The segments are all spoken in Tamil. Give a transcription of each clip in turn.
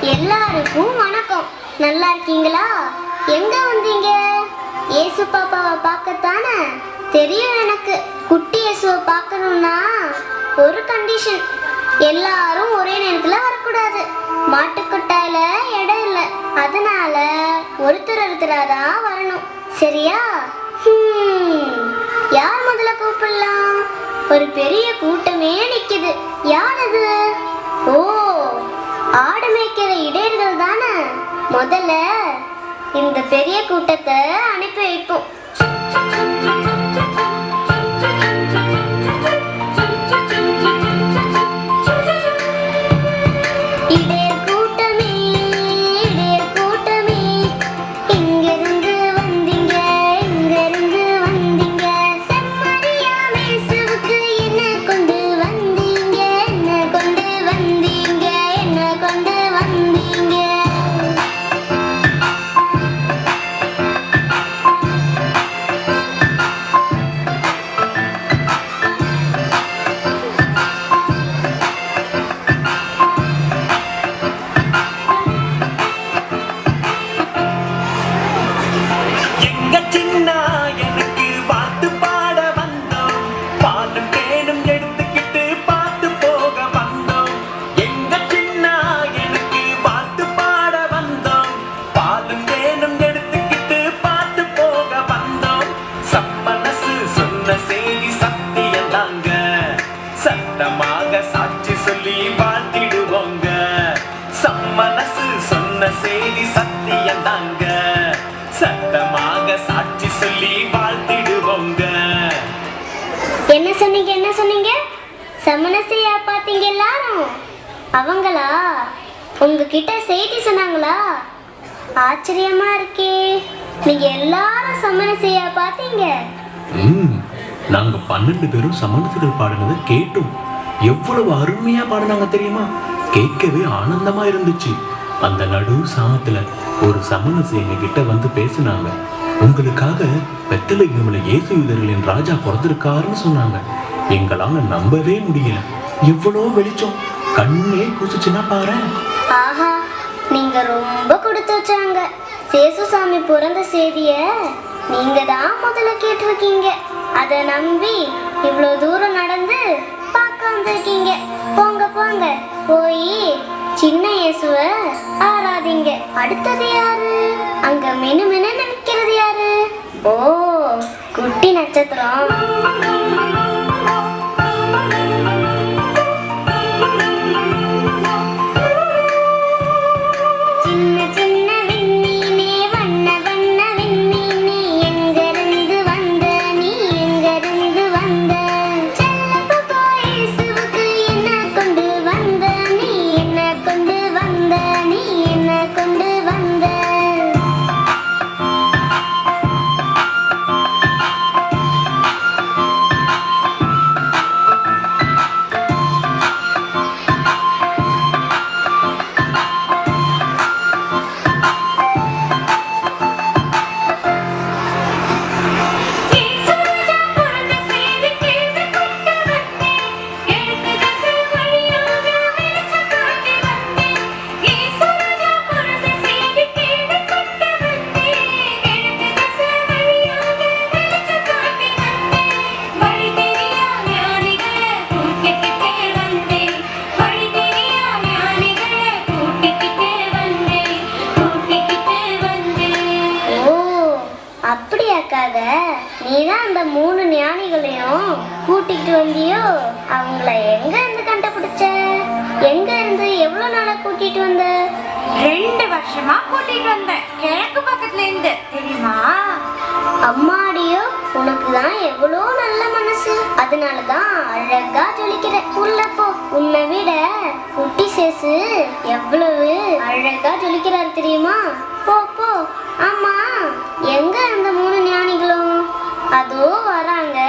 எல்லாருக்கும் வணக்கம். நல்லா இருக்கீங்களா? எங்க வந்தீங்க? இயேசு பாப்பாவை பார்க்கத்தானே? தெரியும் எனக்கு. குட்டி இயேசுவை பார்க்கணும்னா ஒரு கண்டிஷன், எல்லாரும் ஒரே நேரத்தில் வரக்கூடாது. மாட்டுக்கொட்டாயில இடம் இல்லை, அதனால ஒருத்தராதான் வரணும். சரியா? யார் முதல்ல கூப்பிடலாம்? ஒரு பெரிய கூட்டமே நிக்குது. யார் அது? ஓ, ஆடு மேய்க்கிற இடையர்கள் தானே. முதல்ல இந்த பெரிய கூட்டத்தை அனுப்பி வைப்போம். என்ன சொன்னீங்க? சமணசையா பார்த்தீங்க எல்லாரும்? அவங்களா உங்ககிட்ட செய்தி சொன்னாங்களா? ஆச்சரியமா இருக்கே. நீங்க எல்லாரும் சமணசையா பார்த்தீங்க? நாங்க 12 பேரும் சமணசுகள் பாடினதை கேட்டோம். எவ்வளவு அருமையா பாடினாங்க தெரியுமா? கேட்கவே ஆனந்தமா இருந்துச்சு. அந்த நடு சாமத்துல ஒரு சமணசு எங்க கிட்ட வந்து பேசினாங்க. உங்களுக்காக பெத்லகேமில் இயேசு யூதர்களின் ராஜா பிறந்திருக்காருன்னு சொன்னாங்க. எங்களால நம்பவே முடியல. எவ்வளோ வெளிச்சம், கண்ணே குசிச்சுன்னா பாரு. ஆஹா, நீங்க ரொம்ப கொடுத்து வச்சாங்க. சேசுசாமி பிறந்த செய்திய நீங்க தான் முதல்ல கேட்டிருக்கீங்க. அதை நம்பி இவ்வளோ தூரம் நடந்து பார்க்க வந்திருக்கீங்க. போங்க போங்க, போய் சின்ன இயேசுவ ஆராதிங்க. அடுத்தது யாரு? அங்க மினு மினு நினைக்கிறது யாரு? ஓ, குட்டி நட்சத்திரம். நீதான் அந்த 3 ஞானிகளையும் கூட்டிட்டு வந்தியோ? அவங்கள எங்க இருந்து கண்டுபிடிச்ச? எங்க இருந்து எவ்வளவு நாளா கூட்டிட்டு வந்த? 2 வருஷமா கூட்டிட்டு வந்தேன், கிழக்கு பக்கத்துல இருந்து. தெரியுமா? அம்மாடியோ, உனக்கு தான் எவ்வளோ நல்ல மனசு. அதனாலதான் அழகா ஜொலிக்கிற. உள்ள போ. உன்னை விட குட்டி சேசு எவ்வளவு அழகா ஜொலிக்கிறாரு தெரியுமா? போ போ. ஆமா, எங்க அந்த 3 ஞானிகளும்? அதோ வராங்க.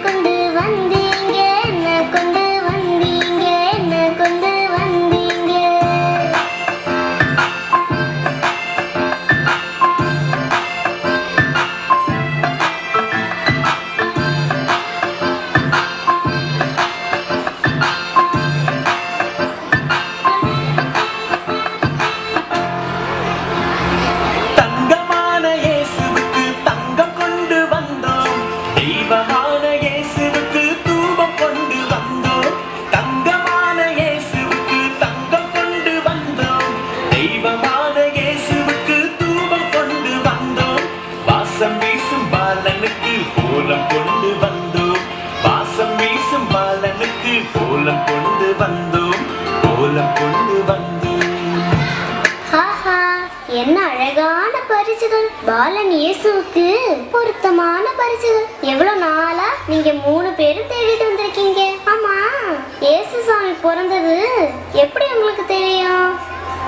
கொண்டு வந்தீங்க, என்ன கொண்டு வந்தீங்க. பாலன் இயேசுவுக்கு பொருத்தமான பரிசுகள். எவ்வளவு நாளா நீங்க 3 பேரும் தேடிட்டு வந்திருக்கீங்க. ஆமா, இயேசு சாமி பிறந்தது எப்படி உங்களுக்கு தெரியும்?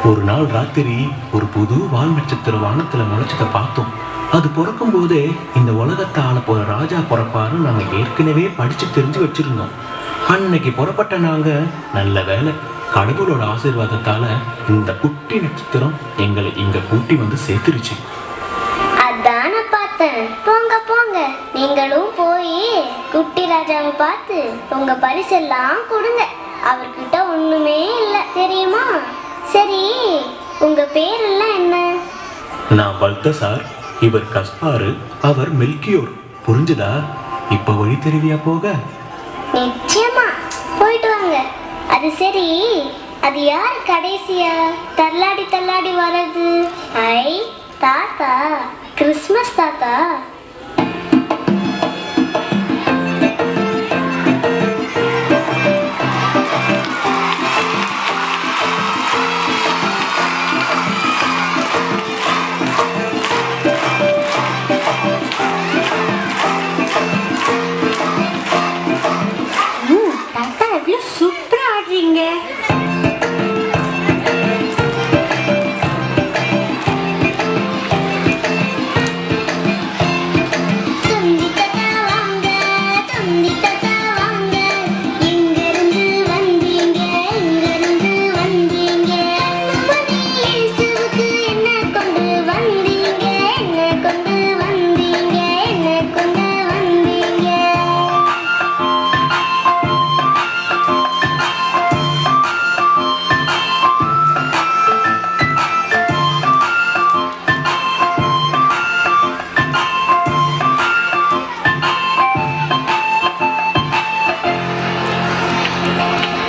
ஒரு நாள் ராத்திரி ஒரு புது வால் நட்சத்திர வானத்துல முளைச்சதை பார்த்தோம். அது பிறக்கும் போதே இந்த உலகத்தை ஆள போற ராஜா பிறப்பாரு நாங்க ஏற்கனவே படிச்சு தெரிஞ்சு வச்சிருந்தோம். அன்னைக்கு புறப்பட்ட நாங்க நல்ல வேலை கடவுளோட ஆசீர்வாதத்தால இந்த குட்டி நட்சத்திரம் எங்களை இங்க கூட்டி வந்து சேர்த்துருச்சு. அதான பார்த்தேன். போங்க போங்க, நீங்களும் போய் குட்டி ராஜாவை பார்த்து உங்க பரிசெல்லாம் கொடுங்க. அவர்கிட்ட ஒண்ணுமே இல்லை தெரியுமா? சரி, உங்க பேரெல்லாம் என்ன? நான் பல்தசார், இவர் கஸ்பாரு, அவர் மெல்கியோர். புரிஞ்சுதா? இப்ப வழி தெரிவியா போக? நிச்சயமா, போயிட்டு வாங்க. அது சரி, அது யார் கடைசியா தள்ளாடி தள்ளாடி வர்றது? ஐ, தாத்தா, கிறிஸ்மஸ் தாத்தா. தாத்தா எவ்வளவு சூப்பரா ஆடுறீங்க. துந்தி தாத்தா வாங்க, துந்தி தாத்தா வாங்க. எங்கிருந்து வந்தீங்க, எங்கிருந்து வந்தீங்க? மணி இயேசுவுக்கு என்ன கொண்டு வந்தீங்க, என்ன கொண்டு வந்தீங்க, என்ன கொண்டு வந்தீங்க?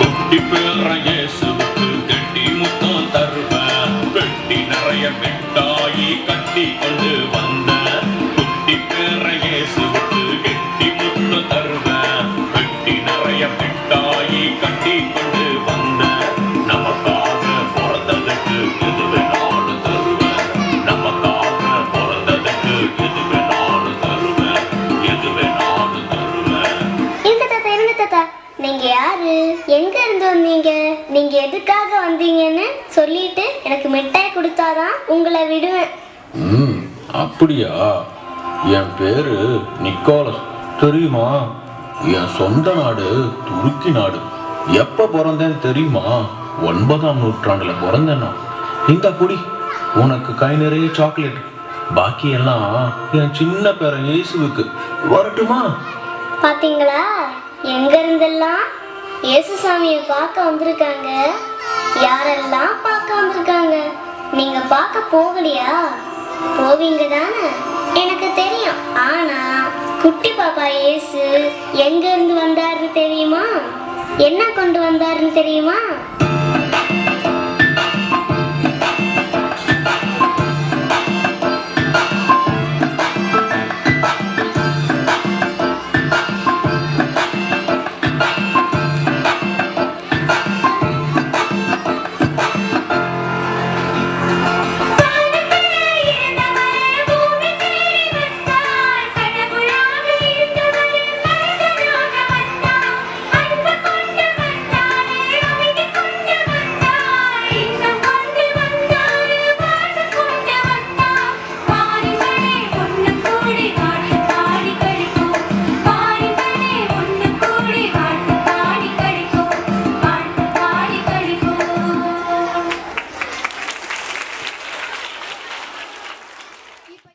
குட்டி பேர இயேசுவுக்கு கெட்டி முத்தம் தருவேன், பெட்டி நிறைய மிட்டாயி கட்டி கொண்டு வந்தேன். குட்டி பேர இயேசுவுக்கு கெட்டி முத்தம் தருவேன், பெட்டி நிறைய மிட்டாயி கட்டி கொண்டு வந்தேன். நமக்காக பிறந்ததுக்கு எது வேணாலும் தருவேன், நமக்காக பிறந்ததுக்கு எது வேணாலும் தருவேன், எது வேணாலும் தருவேன். இருங்க தாத்தா, இருங்க தாத்தா. நீங்க யாரு? எங்க இருந்து வந்தீங்க? நீங்க எதுக்காக வந்தீங்கன்னு சொல்லிட்டு எனக்கு மிட்டாய் கொடுத்தாதான் உங்களை விடுவேன். அப்படியா? என் பேரு நிக்கோலஸ், தெரியுமா? என் சொந்த நாடு துருக்கி நாடு. எப்ப பிறந்தேன்னு தெரியுமா? 9ஆம் நூற்றாண்டுல பிறந்தேன்னா. இந்த புடி, உனக்கு கை நிறைய சாக்லேட். பாக்கி எல்லாம் என் சின்ன பேர இயேசுவுக்கு. வரட்டுமா? பாத்தீங்களா, எங்க இருந்தெல்லாம் இயேசு சாமியை பார்க்க வந்திருக்காங்க. யாரெல்லாம் பார்க்க வந்திருக்காங்க? நீங்க பார்க்க போகலையா? போவீங்க தானே, எனக்கு தெரியும். ஆனா குட்டி பாப்பா இயேசு எங்க இருந்து வந்தாருன்னு தெரியுமா? என்ன கொண்டு வந்தாருன்னு தெரியுமா?